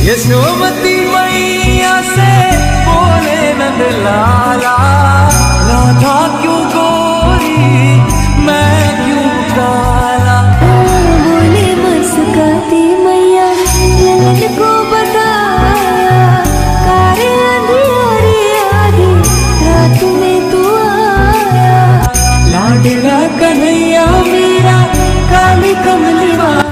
यशोमती मैया से बोले नंद लाला, राधा क्यों गोरी मैं क्यों काला। बोले मुस्काती मैया ललन को बताया, कारे अंधियारी आधी रात में तू आया। लाडला कन्हैया मेरा काली कमली वाला,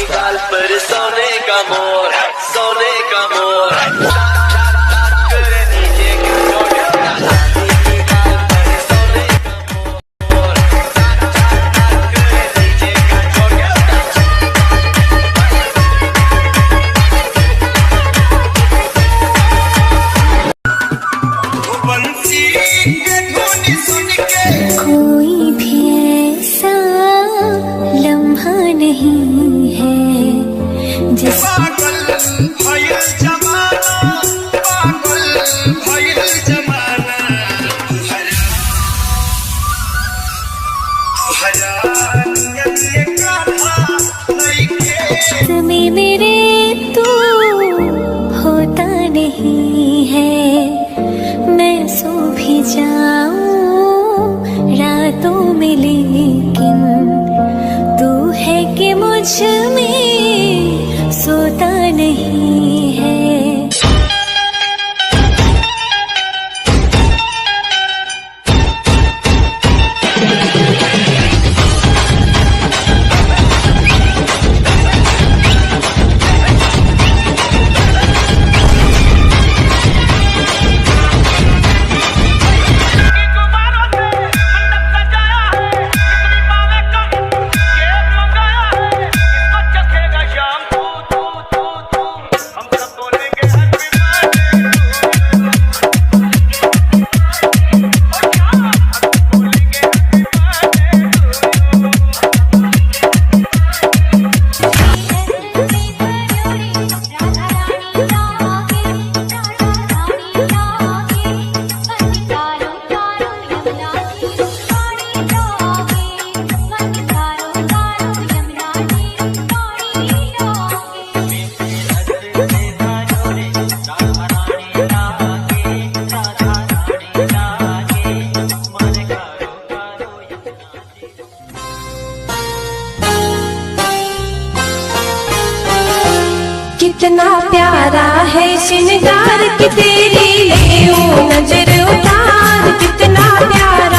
गाल पर सोने का मोर, सोने का मोर। कोई भी ऐसा लम्हा नहीं है जिस पागल भइल जमाना, पागल भइल जमाना। में मेरे तू होता नहीं है, मैं सो भी जाऊं रातों में लेकिन तू है कि मुझ में सोता नहीं है। कितना प्यारा है श्रृंगार की तेरी ले नजर उतार, कितना प्यारा